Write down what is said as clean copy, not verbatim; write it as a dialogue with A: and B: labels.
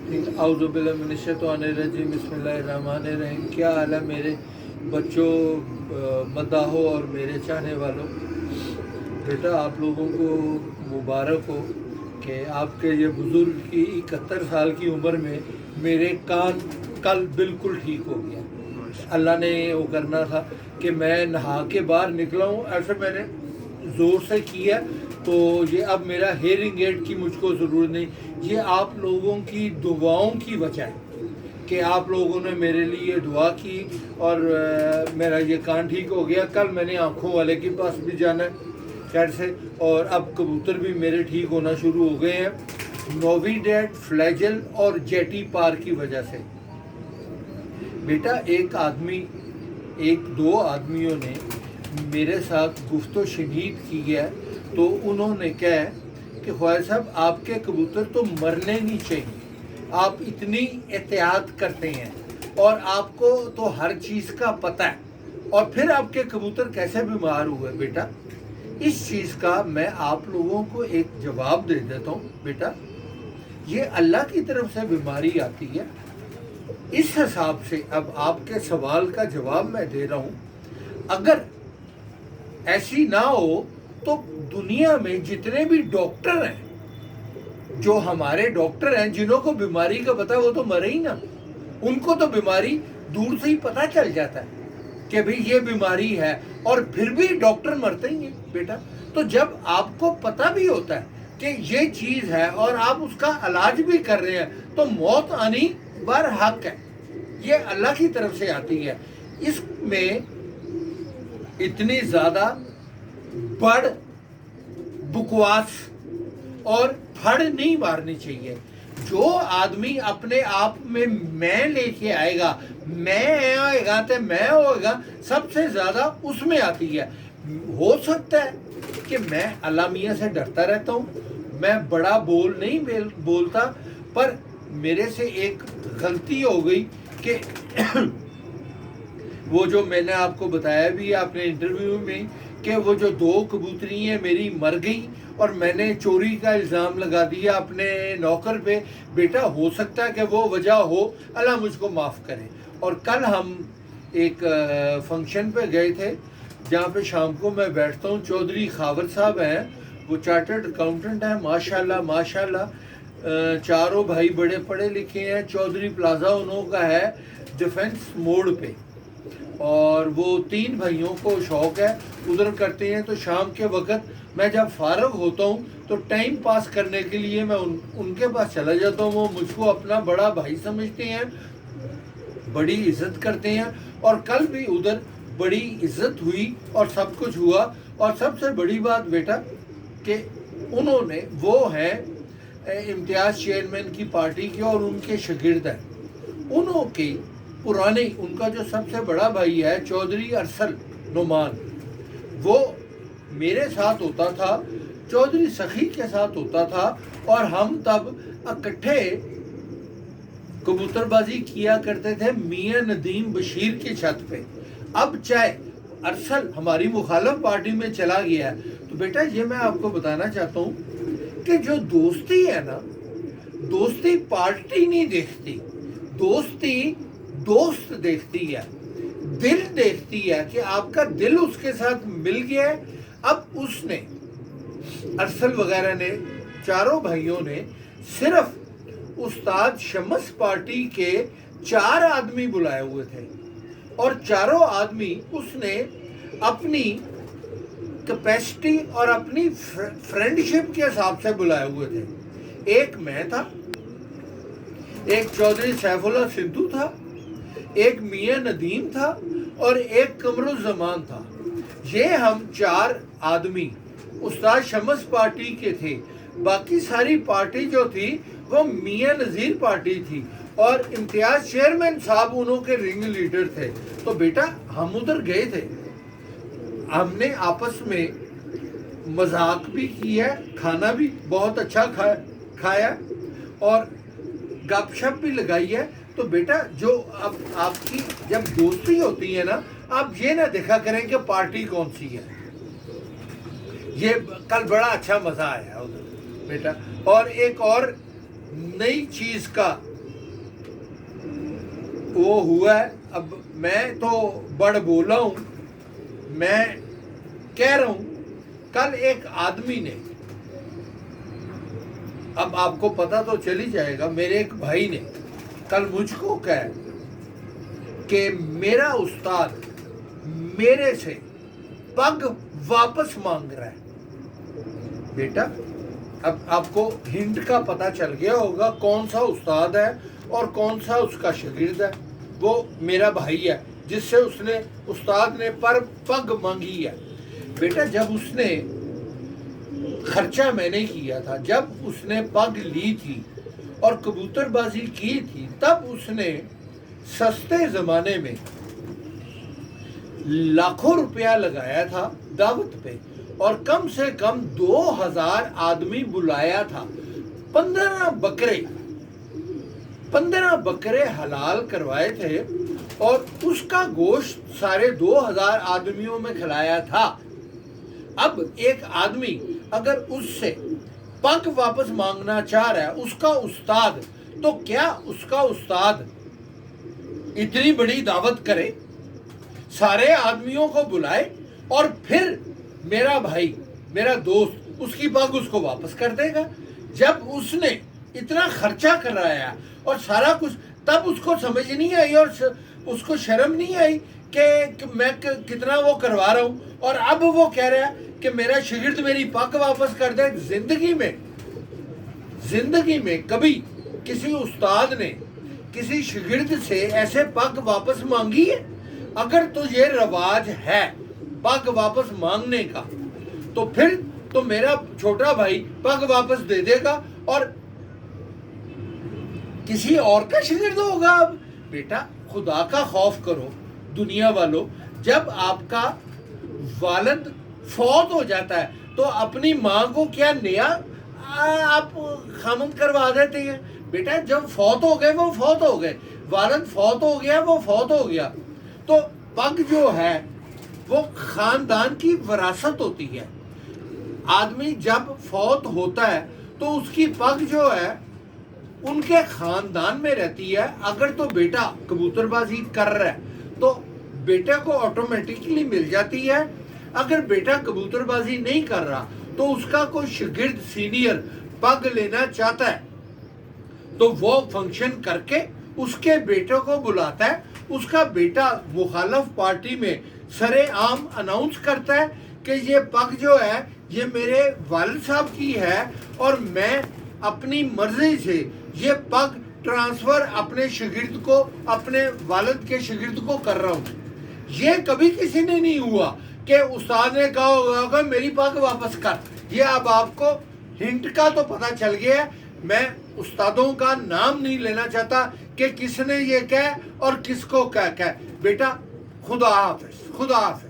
A: औज़ुबिल्लाहिमिनश्शैतानिर्रजीम बिस्मिल्लाहिर्रहमानिर्रहीम। क्या हाल है मेरे बच्चों, मद्दाहों और मेरे चाहने वालों। बेटा आप लोगों को मुबारक हो कि आपके ये बुज़ुर्ग की 71 साल की उम्र में मेरे कान कल बिल्कुल ठीक हो गया। अल्लाह ने वो करना था कि मैं नहा के बाहर निकला हूँ, ऐसे मैंने ज़ोर से किया तो ये अब मेरा हेयरिंग एड की मुझको ज़रूरत नहीं। ये आप लोगों की दुआओं की वजह है कि आप लोगों ने मेरे लिए दुआ की और मेरा ये कान ठीक हो गया। कल मैंने आँखों वाले के पास भी जाना है खैर से, और अब कबूतर भी मेरे ठीक होना शुरू हो गए हैं नोविडेट, फ्लैजल और जेटी पार की वजह से। बेटा एक दो आदमियों ने मेरे साथ गुफ्तो शनीद की है तो उन्होंने कहा कि ख्वाजा साहब आपके कबूतर तो मरने नहीं चाहिए, आप इतनी एहतियात करते हैं और आपको तो हर चीज़ का पता है, और फिर आपके कबूतर कैसे बीमार हुए। बेटा इस चीज़ का मैं आप लोगों को एक जवाब दे देता हूँ। बेटा ये अल्लाह की तरफ से बीमारी आती है। इस हिसाब से अब आपके सवाल का जवाब मैं दे रहा हूँ, अगर ऐसी ना हो तो दुनिया में जितने भी डॉक्टर हैं, जो हमारे डॉक्टर हैं जिन्हों को बीमारी का पता है वो तो मरे ही ना, उनको तो बीमारी दूर से ही पता चल जाता है कि भाई ये बीमारी है, और फिर भी डॉक्टर मरते ही हैं। बेटा तो जब आपको पता भी होता है कि ये चीज़ है और आप उसका इलाज भी कर रहे हैं तो मौत आनी बर हक है, ये अल्लाह की तरफ से आती है। इसमें इतनी ज़्यादा बड़ बकवास और फड़ नहीं मारनी चाहिए। जो आदमी अपने आप में मैं लेके आएगा, मैं आएगा तो मैं होएगा, सबसे ज़्यादा उसमें आती है। हो सकता है कि मैं अल्लाह मियाँ से डरता रहता हूँ, मैं बड़ा बोल नहीं बोलता, पर मेरे से एक गलती हो गई कि वो जो मैंने आपको बताया भी आपने इंटरव्यू में कि वो जो दो कबूतरी हैं मेरी मर गई और मैंने चोरी का इल्ज़ाम लगा दिया अपने नौकर पे। बेटा हो सकता है कि वो वजह हो, अल्लाह मुझको माफ़ करे। और कल हम एक फंक्शन पे गए थे जहाँ पे शाम को मैं बैठता हूँ। चौधरी खावर साहब हैं, वो चार्टर्ड अकाउंटेंट हैं, माशाल्लाह माशाल्लाह। चारों भाई बड़े पढ़े लिखे हैं। चौधरी प्लाजा उन्हों का है डिफेंस मोड़ पे, और वो 3 भाइयों को शौक़ है, उधर करते हैं। तो शाम के वक्त मैं जब फारग होता हूँ तो टाइम पास करने के लिए मैं उनके पास चला जाता हूँ। वो मुझको अपना बड़ा भाई समझते हैं, बड़ी इज्जत करते हैं, और कल भी उधर बड़ी इज्जत हुई और सब कुछ हुआ। और सबसे बड़ी बात बेटा कि उन्होंने वो हैं इम्तियाज़ चेयरमैन की पार्टी के और उनके शागिर्द हैं। उनके पुराने, उनका जो सबसे बड़ा भाई है चौधरी अरसल नुमान, वो मेरे साथ होता था, चौधरी सखी के साथ होता था, और हम तब इकट्ठे कबूतरबाजी किया करते थे मियां नदीम बशीर की छत पे। अब चाहे अरसल हमारी मुखालिफ पार्टी में चला गया है, तो बेटा ये मैं आपको बताना चाहता हूँ कि जो दोस्ती है ना, दोस्ती पार्टी नहीं देखती, दोस्ती दोस्त देखती है, दिल देखती है कि आपका दिल उसके साथ मिल गया है। अब उसने अरसल वगैरह ने, चारों भाइयों ने सिर्फ उस्ताद शमस पार्टी के 4 आदमी बुलाए हुए थे, और चारों आदमी उसने अपनी कैपेसिटी और अपनी फ्रेंडशिप के हिसाब से बुलाए हुए थे। एक मैं था, एक चौधरी सैफुल्लाह सिद्धू था, एक मियां नदीम था, और एक कमरुज़्ज़मान था। ये हम 4 आदमी उस्ताद शमस पार्टी के थे। बाकी सारी पार्टी जो थी वो मियां नज़ीर पार्टी थी, और इम्तियाज़ चेयरमैन साहब उन्हों के रिंग लीडर थे। तो बेटा हम उधर गए थे, हमने आपस में मजाक भी किया, खाना भी बहुत अच्छा खाया और गपशप भी लगाई है। तो बेटा जो अब आपकी जब दोस्ती होती है ना, आप ये ना देखा करें कि पार्टी कौन सी है। ये कल बड़ा अच्छा मज़ा आया उधर बेटा। और एक और नई चीज़ का वो हुआ है। अब मैं तो बड़ बोला हूँ, मैं कह रहा हूँ, कल एक आदमी ने, अब आपको पता तो चल ही जाएगा, मेरे एक भाई ने कल मुझको कहा कि मेरा उस्ताद मेरे से पग वापस मांग रहा है। बेटा, अब आपको हिंट का पता चल गया होगा कौन सा उस्ताद है और कौन सा उसका शागिर्द है। वो मेरा भाई है जिससे उसने उस्ताद ने पर पग मांगी है। बेटा, जब उसने खर्चा मैंने किया था, जब उसने पग ली थी और कबूतरबाजी की थी, तब उसने सस्ते ज़माने में लाखों रुपया लगाया था दावत पे और कम से कम 2000 आदमी बुलाया था। 15 बकरे हलाल करवाए थे और उसका गोश्त सारे 2000 आदमियों में खिलाया था। अब एक आदमी अगर उससे पग वापस मांगना चाह रहा है, उसका उस्ताद, तो क्या उसका उस्ताद इतनी बड़ी दावत करे, सारे आदमियों को बुलाए और फिर मेरा भाई, मेरा दोस्त उसकी पग उसको वापस कर देगा? जब उसने इतना खर्चा कराया और सारा कुछ, तब उसको समझ नहीं आई और उसको शर्म नहीं आई कि मैं कितना वो करवा रहा हूँ, और अब वो कह रहा है कि मेरा शागिर्द मेरी पग वापस कर दे। जिंदगी में कभी किसी उस्ताद ने किसी शागिर्द से ऐसे पग वापस मांगी है? अगर तो ये रवाज है पग वापस मांगने का, तो फिर तो मेरा छोटा भाई पग वापस दे देगा और किसी और का शागिर्द होगा। अब बेटा, खुदा का खौफ करो दुनिया वालों। जब आपका वालिद फौत हो जाता है तो अपनी माँ को क्या नया आप खामद करवा देते हैं? बेटा, जब फौत हो गए वो फौत हो गए, वालिद फौत हो गया वो फौत हो गया। तो पग जो है वो खानदान की विरासत होती है। आदमी जब फौत होता है तो उसकी पग जो है उनके खानदान में रहती है। अगर तो बेटा कबूतरबाजी कर रहा है तो बेटे को ऑटोमेटिकली मिल जाती है। अगर बेटा कबूतरबाजी नहीं कर रहा तो उसका कोई शागिर्द सीनियर पग लेना चाहता है तो वो फंक्शन करके उसके बेटे को बुलाता है। उसका बेटा मुखालफ पार्टी में सरे आम अनाउंस करता है कि ये पग जो है ये मेरे वालिद साहब की है और मैं अपनी मर्जी से ये पग ट्रांसफर अपने शागिर्द को, अपने वालिद के शागिर्द को कर रहा हूँ। ये कभी किसी ने नहीं हुआ कि उस्ताद ने कहा होगा मेरी पग वापस कर। ये अब आपको हिंट का तो पता चल गया है। मैं उस्तादों का नाम नहीं लेना चाहता कि किसने ये कहा और किसको क्या कहा। बेटा, खुदा हाफिज, खुदा हाफिज।